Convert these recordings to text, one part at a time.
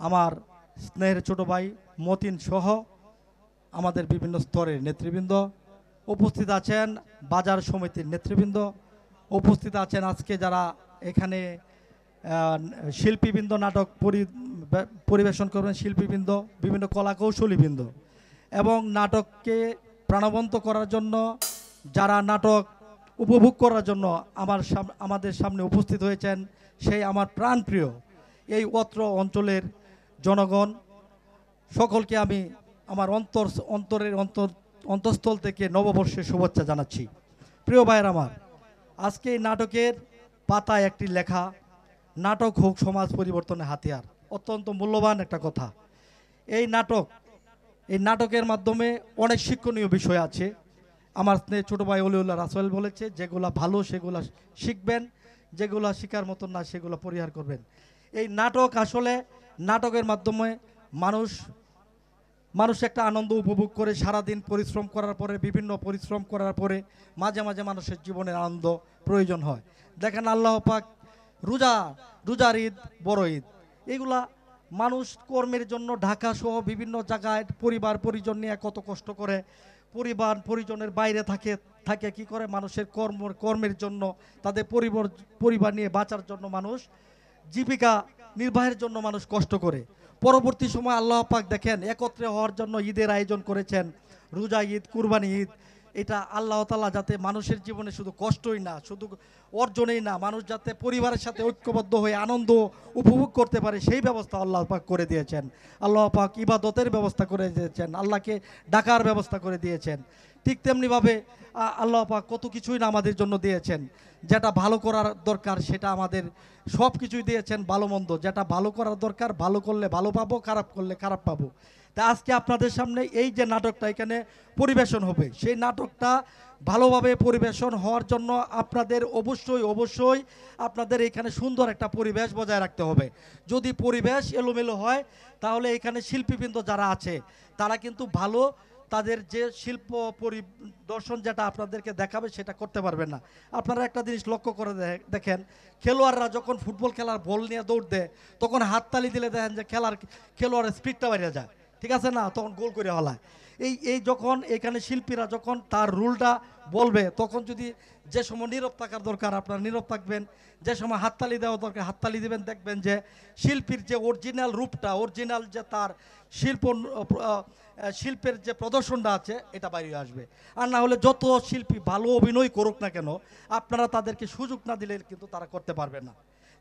আমার স্নেহের ছোট ভাই মতিন সহ আমাদের বিভিন্ন স্তরের নেতৃবৃন্দ উপস্থিত আছেন, বাজার সমিতির নেতৃবৃন্দ উপস্থিত আছেন, আজকে যারা এখানে শিল্পীবৃন্দ নাটক পরিবেশন করবেন, শিল্পীবৃন্দ, বিভিন্ন কলাকৌশলীবৃন্দ এবং নাটককে প্রাণবন্ত করার জন্য যারা নাটক উপভোগ করার জন্য আমাদের সামনে উপস্থিত হয়েছেন, সেই আমার প্রাণপ্রিয় এই অত্র অঞ্চলের জনগণ সকলকে আমি আমার অন্তঃস্থল থেকে নববর্ষের শুভেচ্ছা জানাচ্ছি। প্রিয় ভাইয়ের আমার, আজকে এই নাটকের পাতায় একটি লেখা, নাটক হোক সমাজ পরিবর্তনের হাতিয়ার, অত্যন্ত মূল্যবান একটা কথা। এই নাটকের মাধ্যমে অনেক শিক্ষণীয় বিষয় আছে। আমার ছোট ভাই অলিউল্লাহ রাসেল বলেছে, যেগুলো ভালো সেগুলো শিখবেন, যেগুলো শিকার মতন না সেগুলো পরিহার করবেন। এই নাটক আসলে নাটকের মাধ্যমে মানুষ একটা আনন্দ উপভোগ করে, সারাদিন পরিশ্রম করার পরে, বিভিন্ন পরিশ্রম করার পরে মাঝে মাঝে মানুষের জীবনের আনন্দ প্রয়োজন হয়। দেখেন আল্লাহ পাক রোজার ঈদ, বড় ঈদ, এগুলা মানুষ কর্মের জন্য ঢাকা সহ বিভিন্ন জায়গায় পরিবার পরিজন নিয়ে কত কষ্ট করে, পরিবার পরিজনের বাইরে থাকে কি করে, মানুষের কর্মের জন্য, তাদের পরিবার নিয়ে বাঁচার জন্য মানুষ জীবিকা নির্বাহের জন্য মানুষ কষ্ট করে। পরবর্তী সময় আল্লাহ পাক দেখেন একত্রে হওয়ার জন্য ঈদের আয়োজন করেছেন, রোজা ঈদ, কুরবানি ঈদ। এটা আল্লাহ তাআলা যাতে মানুষের জীবনে শুধু কষ্টই না, শুধু অর্জনেই না, মানুষ যাতে পরিবারের সাথে ঐক্যবদ্ধ হয়ে আনন্দ উপভোগ করতে পারে, সেই ব্যবস্থা আল্লাহ পাক করে দিয়েছেন। আল্লাহ পাক ইবাদতের ব্যবস্থা করে দিয়েছেন, আল্লাহকে ডাকার ব্যবস্থা করে দিয়েছেন। ঠিক তেমনিভাবে আল্লাহ পাক কত কিছুই না আমাদের জন্য দিয়েছেন। যেটা ভালো করার দরকার সেটা আমাদের সব কিছুই দিয়েছেন, ভালো মন্দ যেটা ভালো করার দরকার, ভালো করলে ভালো পাবো, খারাপ করলে খারাপ পাবো। তা আজকে আপনাদের সামনে এই যে নাটকটা এখানে পরিবেশন হবে, সেই নাটকটা ভালোভাবে পরিবেশন হওয়ার জন্য আপনাদের অবশ্যই আপনাদের এখানে সুন্দর একটা পরিবেশ বজায় রাখতে হবে। যদি পরিবেশ এলোমেলো হয় তাহলে এখানে শিল্পীবৃন্দ যারা আছে তারা কিন্তু ভালো তাদের যে শিল্প পরিদর্শন যেটা আপনাদেরকে দেখাবে সেটা করতে পারবেন না। আপনারা একটা জিনিস লক্ষ্য করে দেখেন, খেলোয়াড়রা যখন ফুটবল খেলার বল নিয়ে দৌড় দেয় তখন হাততালি দিলে দেখেন যে খেলোয়াড়ের স্পিডটা বেড়ে যায়, ঠিক আছে না, তখন গোল করে হলায়। এই যখন এখানে শিল্পীরা যখন তার রুলটা বলবে, তখন যদি যে সময় নীরব থাকার দরকার আপনারা নীরব থাকবেন, যে সময় হাততালি দেওয়া দরকার হাততালি দিবেন। দেখবেন যে শিল্পীর যে অরিজিনাল রূপটা, অরিজিনাল যে তার শিল্পের যে প্রদর্শনটা আছে এটা বাইরে আসবে। আর না হলে যত শিল্পী ভালো অভিনয় করুক না কেন, আপনারা তাদেরকে সুযোগ না দিলে কিন্তু তারা করতে পারবে না।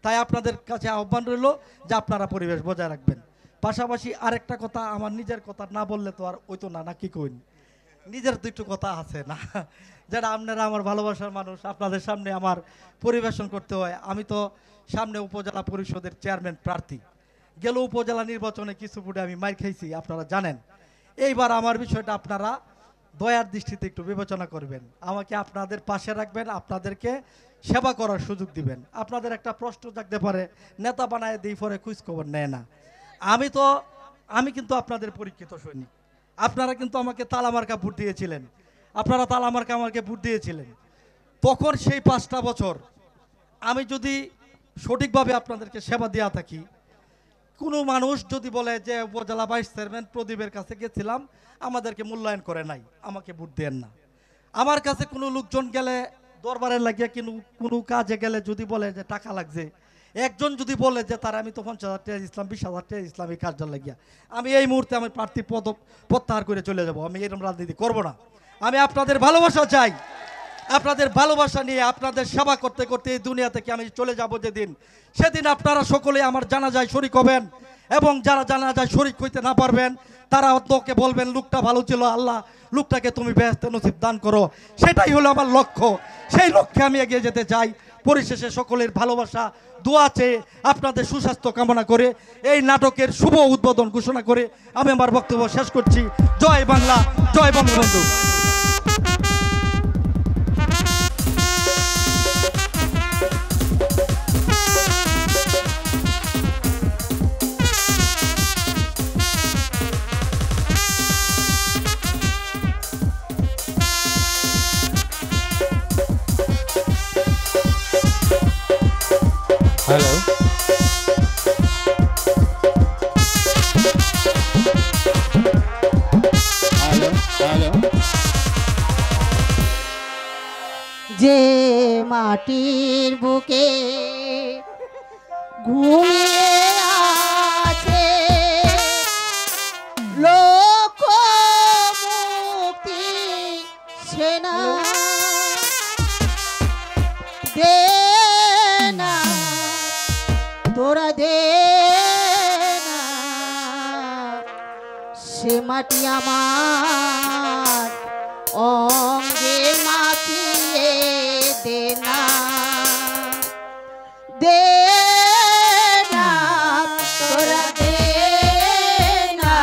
তাই আপনাদের কাছে আহ্বান রইল যে আপনারা পরিবেশ বজায় রাখবেন। পাশাপাশি আরেকটা কথা, আমার নিজের কথা না বললে তো আর ওই তো না কি কইন, নিজের দুটো কথা আছে না, যারা আপনারা আমার ভালোবাসার মানুষ, আপনাদের সামনে আমার পরিবেশন করতে হয়। আমি তো সামনে উপজেলা পরিষদের চেয়ারম্যান প্রার্থী, গেল উপজেলা নির্বাচনে কিছু ফুটে আমি মার খাইছি, আপনারা জানেন। এইবার আমার বিষয়টা আপনারা দয়ার দৃষ্টিতে একটু বিবেচনা করবেন, আমাকে আপনাদের পাশে রাখবেন, আপনাদেরকে সেবা করার সুযোগ দিবেন। আপনাদের একটা প্রশ্ন জাগতে পারে, নেতা বানায় দিই পরে খোঁজ খবর নেয় না। আমি কিন্তু আপনাদের পরীক্ষিত সৈনিক। আপনারা কিন্তু আমাকে তালামার্কা ভোট দিয়েছিলেন, আপনারা তালামার্কা আমাকে ভোট দিয়েছিলেন। তখন সেই 5টা বছর আমি যদি সঠিকভাবে আপনাদেরকে সেবা দেওয়া থাকি, কোনো মানুষ যদি বলে যে উপজেলা ভাইস চেয়ারম্যান প্রদীপের কাছে গেছিলাম আমাদেরকে মূল্যায়ন করে নাই, আমাকে ভোট দেন না। আমার কাছে কোনো লোকজন গেলে দরবারে লাগিয়ে কোনো কাজে গেলে যদি বলে যে টাকা লাগছে, একজন যদি বলে যে তার আমি তো 50,000 টাকা ইসলাম 20,000 টাকা ইসলামী কাজটা লাগিয়া, আমি এই মুহূর্তে আমি প্রার্থী পদ প্রত্যাহার করে চলে যাব। আমি এরকম রাজনীতি করব না। আমি আপনাদের ভালোবাসা চাই, আপনাদের ভালোবাসা নিয়ে আপনাদের সেবা করতে করতে এই দুনিয়া থেকে আমি চলে যাব যেদিন, সেদিন আপনারা সকলে আমার জানাজায় শরীক হবেন, এবং যারা জানাজায় শরীক হইতে না পারবেন তারা তোকে বলবেন লোকটা ভালো ছিল, আল্লাহ লোকটাকে তুমি বেহেশতে নসিব দান করো। সেটাই হলো আমার লক্ষ্য, সেই লক্ষ্যে আমি এগিয়ে যেতে চাই। পরিশেষে সকলের ভালোবাসা দোয়া চেয়ে আপনাদের সুস্বাস্থ্য কামনা করে এই নাটকের শুভ উদ্বোধন ঘোষণা করে আমি আমার বক্তব্য শেষ করছি। জয় বাংলা, জয় বঙ্গবন্ধু। Hello. যে মাটির বুকে ঘুমিয়ে আছে লোক মুক্তি সেনা দে না তোরা দে না সে মাটি আমার অঙ্গে মাখিয়ে দে না দে না তোরা দে না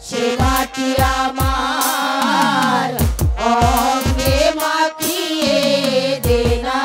সে মাটি আমার অঙ্গে মাখিয়ে দে না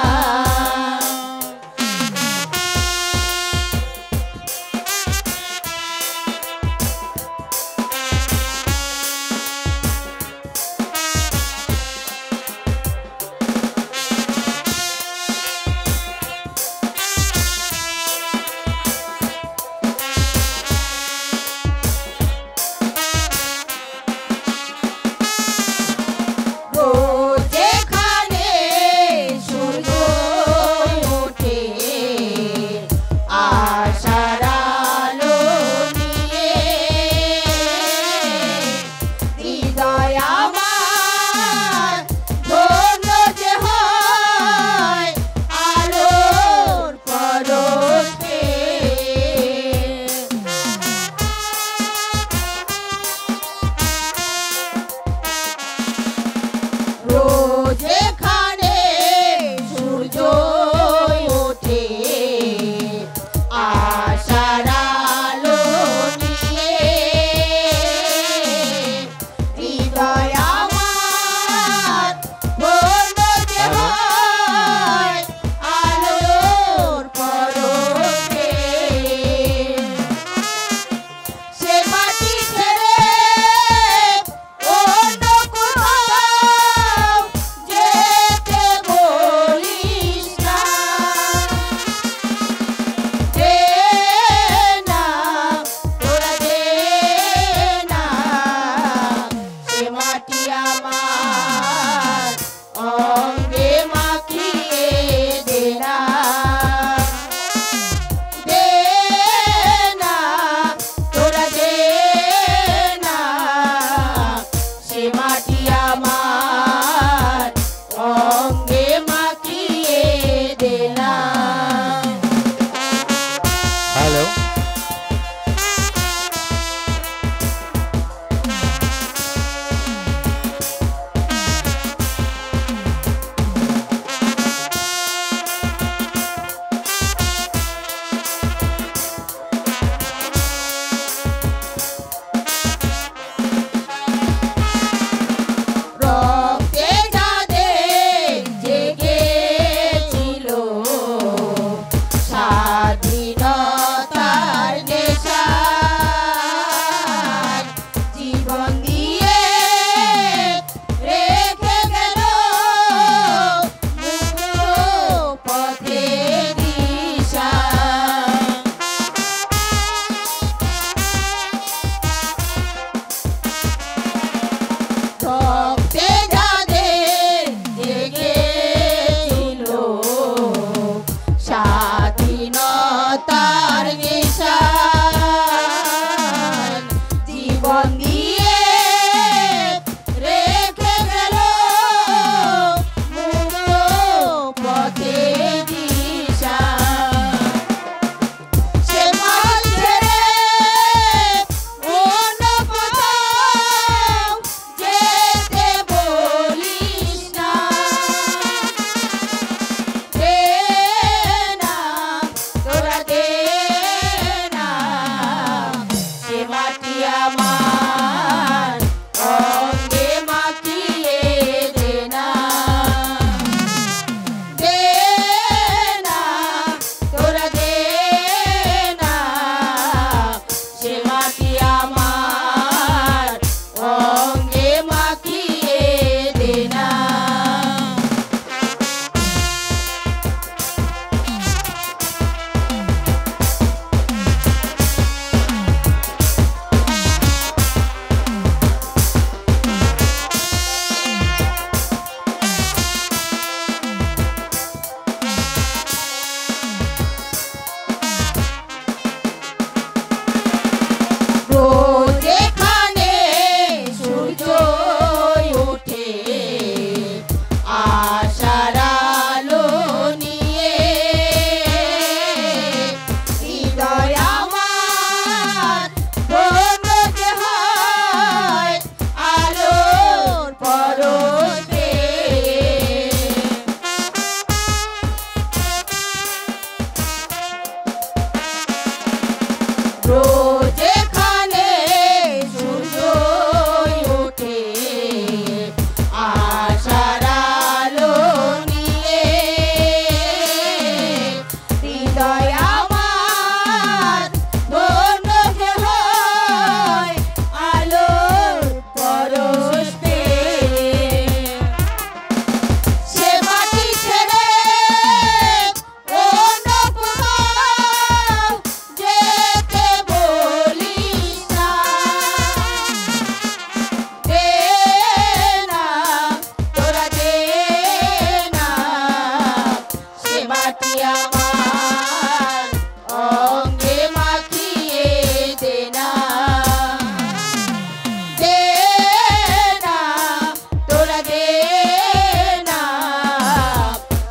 না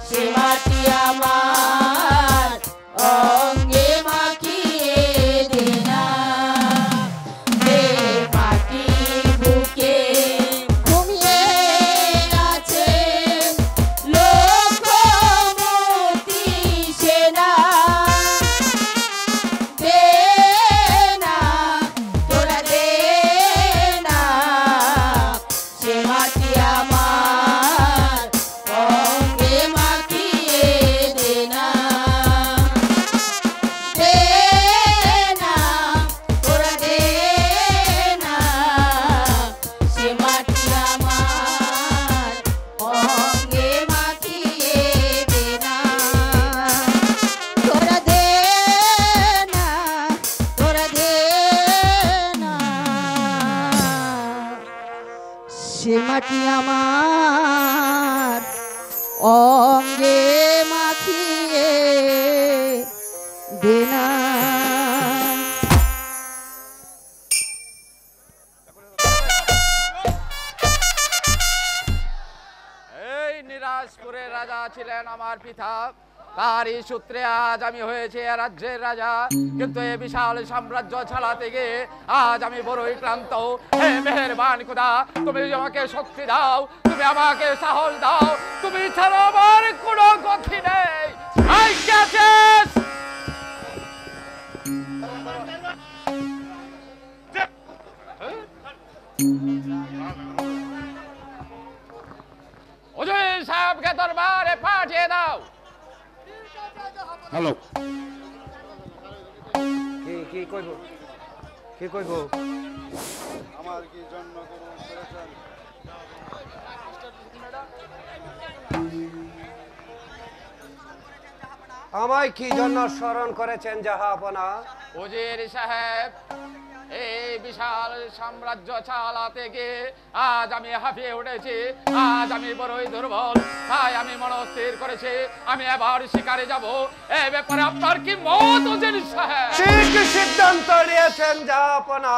সে মাটি আমার অঙ্গে মাখিয়ে দে না যে মাটি বুকে ঘুমিয়ে আছে লক্ষ মূর্তি সেনা দে না তোরা দে না সে মাটি আমার অঙ্গে মাখিয়ে দে না দে না তোরা দে না সে মাটি আমার অঙ্গে মাখিয়ে দে না তোরা দে না তোরা দে না সে মাটি আমার অঙ্গে মাখিয়ে দে না এই নিরাজপুরের রাজা ছিলেন আমার পিতা, তারই সূত্রে আজ আমি হয়েছি এ রাজ্যের রাজা। কিন্তু এই বিশাল সাম্রাজ্য চালাতে গিয়ে আজ আমি বড়ই ক্লান্ত। হে মেহেরবান খোদা, তুমি আমাকে শক্তি দাও, তুমি আমাকে সাহস দাও, তুমি ছাড়া আমার কোনো গতি নেই। এই কে আছিস? হুজুর সাহেবকে দরবারে পাঠিয়ে দাও। হ্যালো, কি কইব কি কইব? আমার কি জন্য করেছেন? আমায় কি জন্য স্মরণ করেছেন জাহাপনা? উজির সাহেব, এই বিশাল সাম্রাজ্য চালাতে গিয়ে আজ আমি হাঁপিয়ে উঠেছি, আজ আমি বড়ই দুর্বল, তাই আমি মনস্থির করেছি আমি এবার শিকারে যাব। এ ব্যাপারে আপনার কি মত উজির সাহেব? ঠিক সিদ্ধান্ত নিয়েছেন জাহাপনা।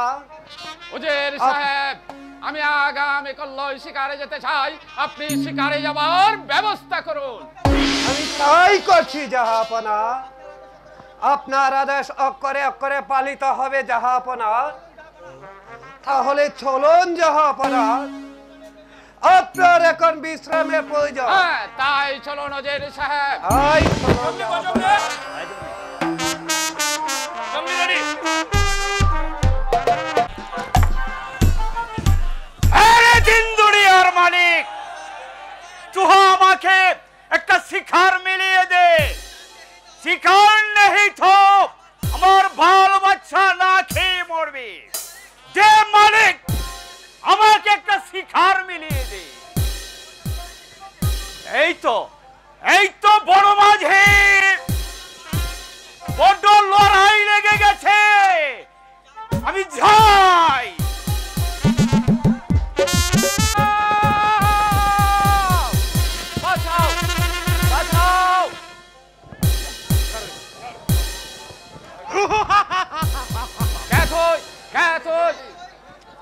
উজির সাহেব, আমি আগামীকাল শিকারে যেতে চাই, আপনি শিকারে যাবার ব্যবস্থা করুন। আমি তাই করছি জাহাপনা। আপনার আদেশ অক্ষরে অক্ষরে পালিত হবে জাহাপনা। তাহলে চলুন জাহাপনা, আপনার এখন বিশ্রামের প্রয়োজন। হ্যাঁ, তাই চলুন উজির সাহেব। আই চলুন জাহাপনা। দুনিয়ার মালিক, চুহা আমাকে একটা শিকার মিলিয়ে দে। শিকার নেই তো আমার বাল বাচ্চা না খেয়ে মরবে। যে মালিক, আমাকে একটা শিকার মিলিয়ে দে। এই তো বড় মাঝে বড্ড লড়াই লেগে গেছে, আমি যাই। বাঁচাও, বাঁচাও।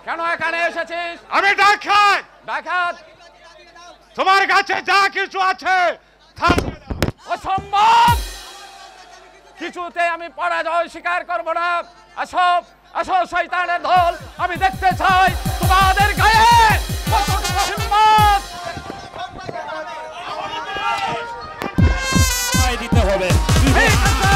কেন এখানে এসেছিস? আমি ডাকাত। ডাকাত? তোমার কাছে যা কিছু আছে অসম্ভব, কিছুতে আমি পরাজয় স্বীকার করব না। আসো আসো শয়তানের দল, আমি দেখতে চাই তোমাদের গায়ে কতটুকু হিম্মত। দিতে হবে। ঠিক আছে।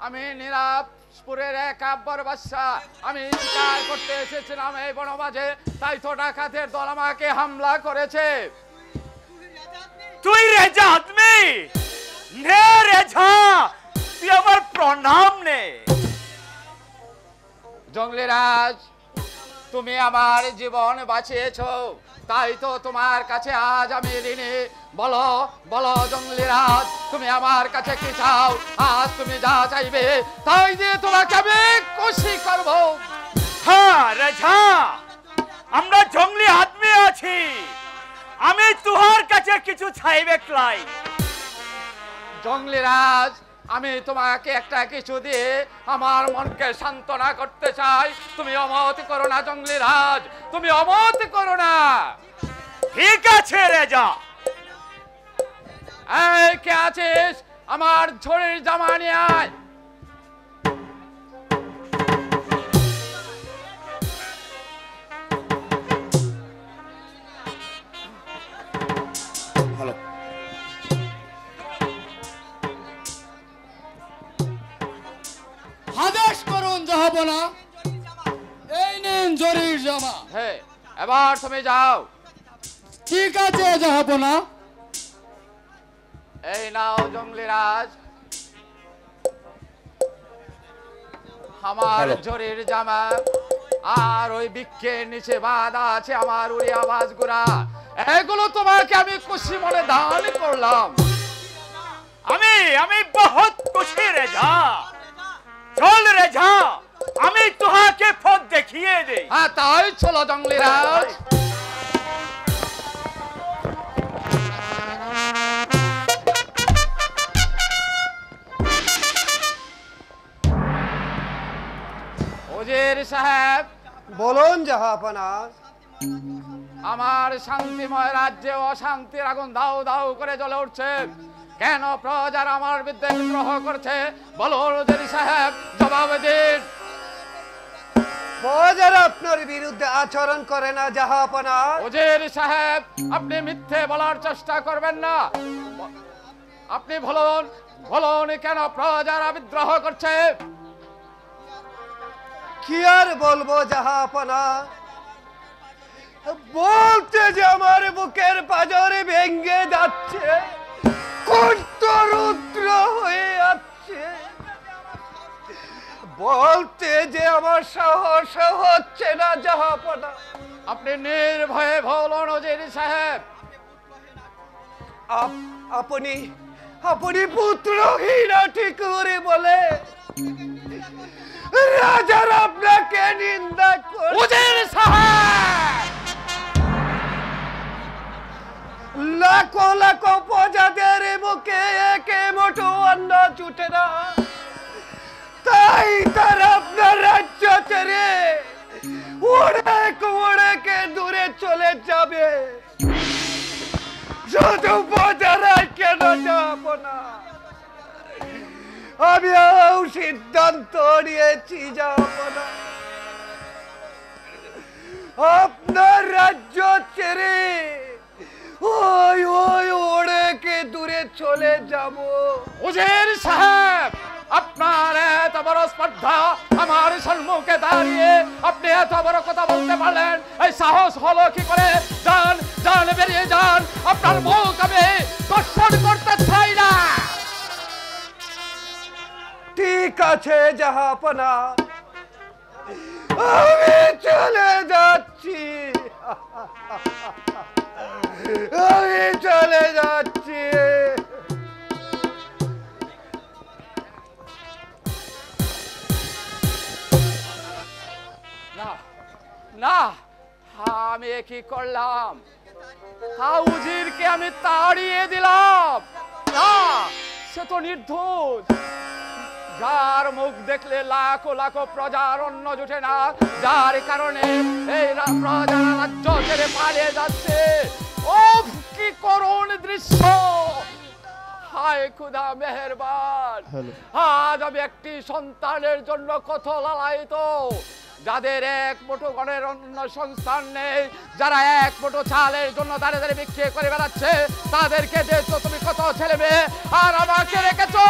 আমি নিরাজপুরের এক আব্বার বাদশা। আমি শিকার করতে এসেছিলাম এই বনমাঝে, তাই তো ডাকাতের দল আমাকে হামলা করেছে। তুই রেজা আদমি নে রেজা, তুই আমার প্রণাম নে। জঙ্গলিরাজ, তুমি আমার জীবন বাঁচিয়েছো, তাই তো তোমার কাছে আজ আমি ঋণী। বলো বলো জঙ্গলিরাজ, তুমি আমার কাছে কি চাও? আজ তুমি যা চাইবে তাই দিয়ে তোমাকে আমি খুশি করব। হ্যাঁ রেজা, আমরা জঙ্গলি আদমি আছি, আমি তুহার কাছে কিছু চাইবে ক্লাই। জঙ্গলিরাজ, আমি তোমাকে একটা কিছু দিয়ে আমার মনকে সান্ত্বনা করতে চাই। তুমি অমত করো না জঙ্গলিরাজ, তুমি অমত করো না। ঠিক আছে রেজা। এই কে আছিস? আমার ঝড়ের জামা নিয়ে আয়। আদেশ করুন জাহাপনা, এই নিন জরির জামা। হ্যাঁ, এবার তুমি যাও। ঠিক আছে জাহাপনা। এই নাও জঙ্গলিরাজ, আমার ঝড়ের জামা। আর ওই বৃক্ষের নিচে বাঁধা আছে আমার উড়িয়া বাজগুড়া। এগুলো তোমাকে আমি খুশি মনে দান করলাম। আমি বহুত খুশি রেজা। চল রেজা, আমি তুহাকে পথ দেখিয়ে দেই। হ্যাঁ, তাই চলো জঙ্গলিরাজ। ওজির সাহেব, বলুন জাহাপনা। আমার শান্তিময় রাজ্যে অশান্তির আগুন দাউ দাউ করে জ্বলে উঠছে। কেন প্রজারা আমার বিরুদ্ধে বিদ্রোহ করছে? বলুন ওজির সাহেব, জবাব দিন। প্রজারা আপনার বিরুদ্ধে আচরণ করে না জাহাপনা। ওজির সাহেব, আপনি মিথ্যে বলার চেষ্টা করবেন না। আপনি বলুন বলুন কেন প্রজারা বিদ্রোহ করছে? কি আর বলবো জাহাপনা, বলতে যে আমার বুকের পাঁজরে ভেঙে যাচ্ছে, কণ্ঠ রুদ্র হয়ে যাচ্ছে। বলতে যে আমার সাহস হচ্ছে না জাহাপনা। আপনি নির্ভয়ে বলুন ওজির সাহেব। আপনি আপনি পুত্রহীনা ঠিক করে বলে রাজার আপনাকে নিন্দা করে। ওজির সাহেব, লাখো লাখো প্রজাদের মুখে একে মুঠো অন্ন জুটে না, তাই তারা আপনার রাজ্য ছেড়ে উড়ে দূরে চলে যাবে। শুধু প্রজারা কেন যাব না, আমিও সিদ্ধান্ত নিয়েছি যাব না। আপনার রাজ্য ছেড়ে ওই ওই ওড়েকে দূরে চলে যাব। ওজির সাহেব, আপনার এত বড় স্পর্ধা আমার সম্মুখে দাঁড়িয়ে আপনি এত বড় কথা বলতে পারলেন, এই সাহস হলো কি করে? যান যান, বেরিয়ে যান, আপনার মুখ আমি দর্শন করতে চাই না। ঠিক আছে জাহাপনা, আমি চলে যাচ্ছি, আমি চলে যাচ্ছি। না না, আমি কি করলাম? উজিরকে আমি তাড়িয়ে দিলাম। না, সে তো নির্দোষ। যার মুখ দেখলে লাখো লাখো প্রজার অন্ন জুটে না, যার কারণে এই প্রজারা রাজ্য ছেড়ে পালিয়ে যাচ্ছে। ও কি করুণ দৃশ্য! হায় খুদা মেহেরবান, আজ আমি একটি সন্তানের জন্য কত লালায়িত। যাদের এক মুঠো গণের অন্য সংস্থান নেই, যারা এক মুঠো চালের জন্য দাঁড়িয়ে দাঁড়িয়ে বিক্রি করে বেড়াচ্ছে, তাদেরকে দিয়েছো তুমি কত ছেলে মেয়ে, আর আমাকে রেখেছো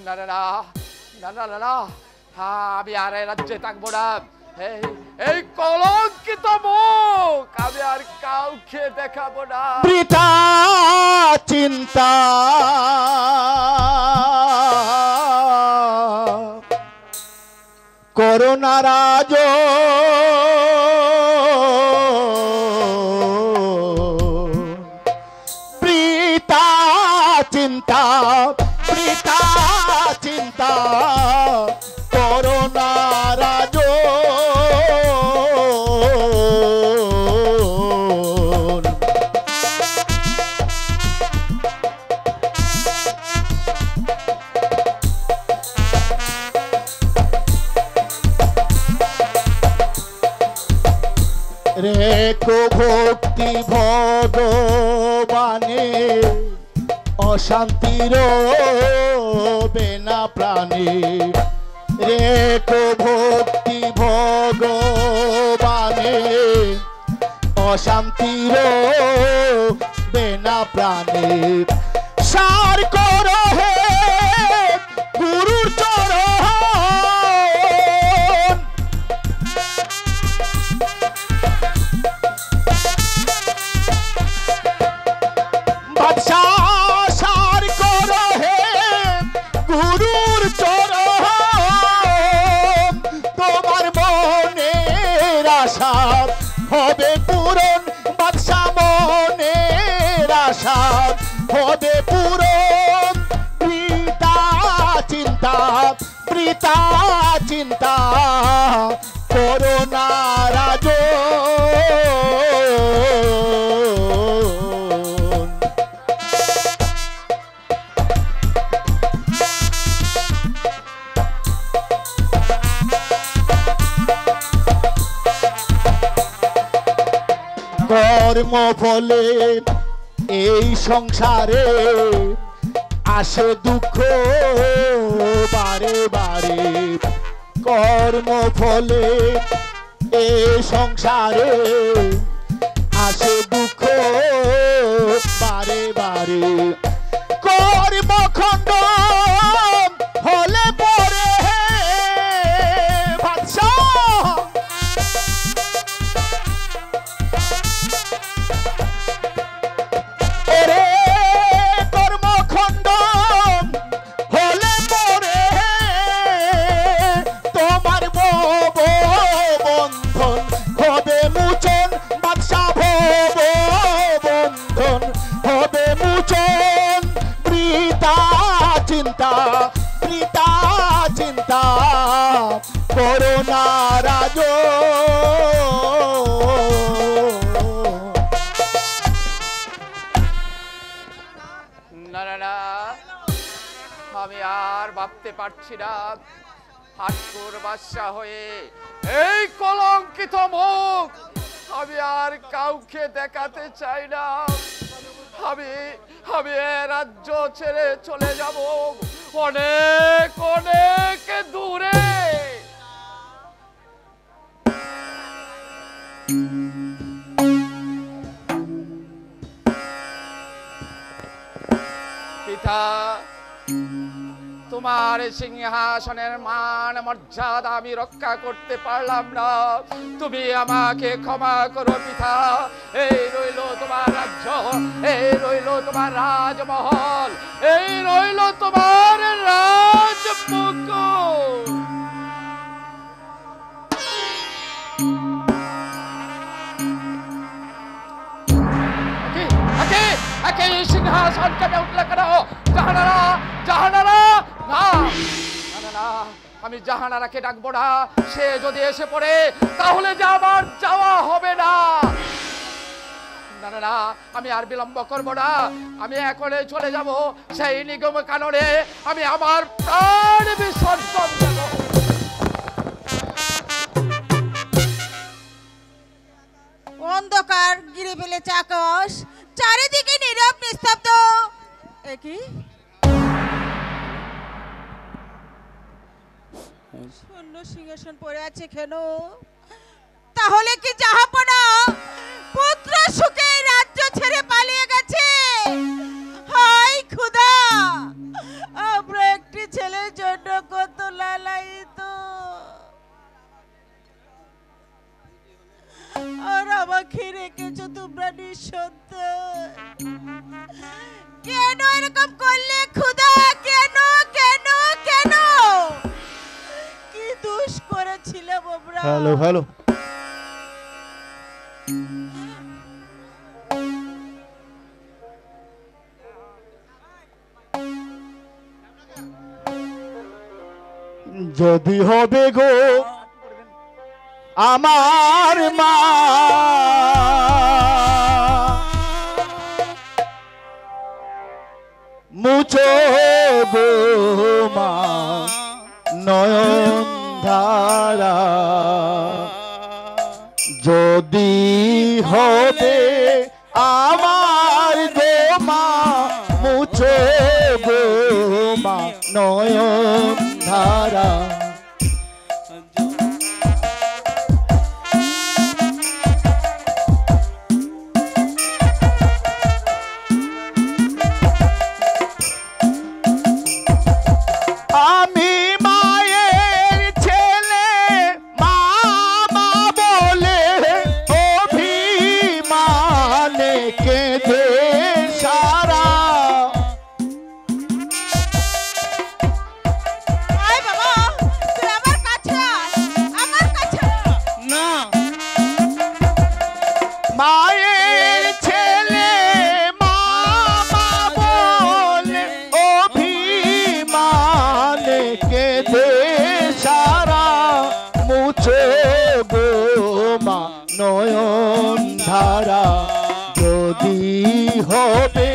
না না না না না না না, আমি আর এই রাজ্যে থাকবো না। এই কলঙ্কিত মুখ আমি আর কাউকে দেখাবো না। বৃথা চিন্তা করোনা রাজ, বৃথা চিন্তা, বৃথা চিন্তা করোনা রাজ। রেখো ভক্তি ভগবানে, অশান্তির বেনা প্রাণে। রেখো ভক্তি ভগবানে, অশান্তির বেনা প্রাণে। সার করো হে গুরুর চরণ, সার করো হে গুরুর চরণ। তোমার মনের আশা হবে পূরণ, বাদশা মনের আশা হবে পূরণ। বৃথা চিন্তা, বৃথা চিন্তা করোনা রাজ। কর্ম ফলে এই সংসারে আসে দুঃখ বারে বারে। কর্ম ফলে এই সংসারে আসে দুঃখ বারে বারে। কর্মখণ্ড হলে পরে বাদশা, কর্মখণ্ড হলে পরে তোমার ভব বন্ধন হবে মোচন। বাদশা ভব বন্ধন হবে মোচন। বৃথা চিন্তা, বৃথা চিন্তা করোনা রাজ। না না না, আমি আর ভাবতে পারছি না হাটকুর বাদশা হয়ে এই কলঙ্কিত মুখ আমি আর কাউকে দেখাতে চাই না। আমি আমি এ রাজ্য ছেড়ে চলে যাব অনেক অনেক দূরে। পিতা, তোমার সিংহাসনের মান মর্যাদা আমি রক্ষা করতে পারলাম না, তুমি আমাকে ক্ষমা করো পিতা। এই রইল তোমার রাজ্য, এই রইল তোমার রাজমহল, এই রইল তোমার রাজমুকুট। সিংহাসন কেঁপে উঠলে কেন? জাহানারা, জাহানারা, না না না, আমি জাহানারাকে ডাকবো না। সে যদি এসে পড়ে তাহলে যে আমার যাওয়া হবে না। না না না, আমি আর বিলম্ব করবো না। আমি এখনই চলে যাব সেই নিগম কাননে। আমি আমার প্রাণ বিসর্জন দেব। অন্ধকার ঘিরে ফেলেছে আকাশ, চারিদিকে নীরব নিস্তব্ধ। একই শূন্য সিংহাসন পড়ে আছে কেন? তাহলে কি জাহাপনা পুত্র সুখে রাজ্য ছেড়ে পালিয়ে গেছে? হায় খুদা, আমরা একটি ছেলে রেখে রেখেছো তোমরা নিঃসন্তান? কেন এরকম করলে খোদা? কেন কেন কেন? কি দোষ করেছিলাম আমরা? হ্যালো হ্যালো যদি হবে গো আমার মা, মুছো গো মা নয়ন ধারা, যদি হবে আমার গো মা, মুছো গো মা নয়ন ধারা। আমি মায়ের ছেলে মামা বলে অভিমানে কেঁদে সারা, আয় বাবা, তুই আমার কাছে আয়, আমার কাছে আয়। না মায়ের ছেলে মামা বলে অভিমানে কেঁদে সারা, মুছে গো মা নয়ন ধারা, যদি হবে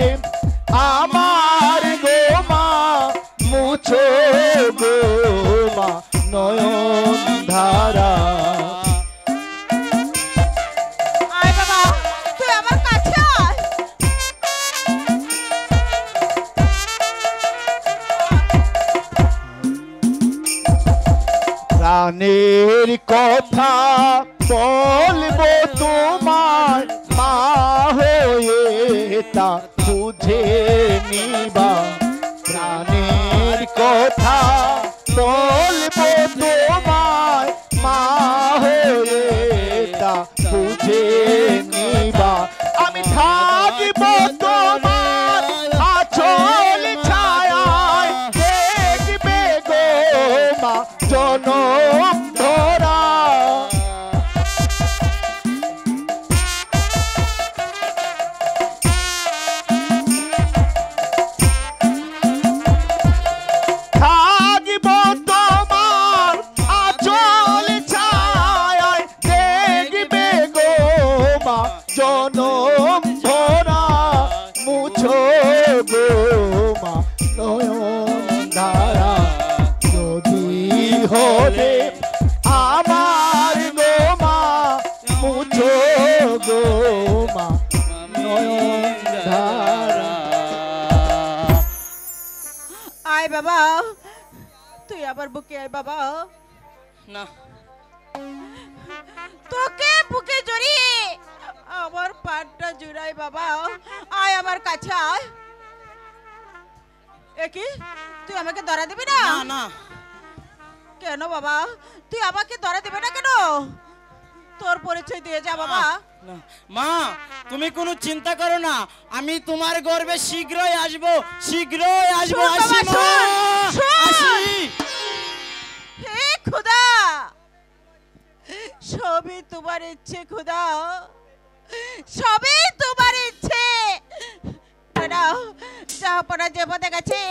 আমার গো মা, মুছে গো মা নয়ন ধারা। আয় বাবা, তুই আমার কাছে আয়। প্রাণের কথা বলবো তোমার মা হয়ে তা বুঝে নিবা, প্রাণের কথা বলবো তোমার মা হয়ে তা বুঝে নিবা, আমি থাকবো তোমার আঁচল ছায়ায়, দেখবে গো মা জনম ধরা, থাকব তোমার আঁচল ছায়ায়, দেখবে গো মা জনম ধরা, মুছো গো মা নয়ন ধারা, যদি হবে আমার গো মা, মুছো গো মা নয়ন ধারা। আয় বাবা, তুই আমার বুকে আয় বাবা। না তোকে বুকে জড়িয়ে আমার পাটটা জুড়াই বাবা। আয় আমার কাছে আয়। একি তুই আমাকে ধরা দিবি না? না না কেন বাবা? তুই আমাকে ধরা দিবি না কেন? তোর পরিচয় দিয়ে যা বাবা। না। মা তুমি কোনো চিন্তা করো না, আমি তোমার গর্ভে শীঘ্রই আসবো, শীঘ্রই আসবো। শোন বাবা, আসি মা, শোন, শোন। আসি। হে খোদা, সবই তোমার ইচ্ছে খোদা, সবই তোমার ইচ্ছে। জাহাপনা যে পথে গেছে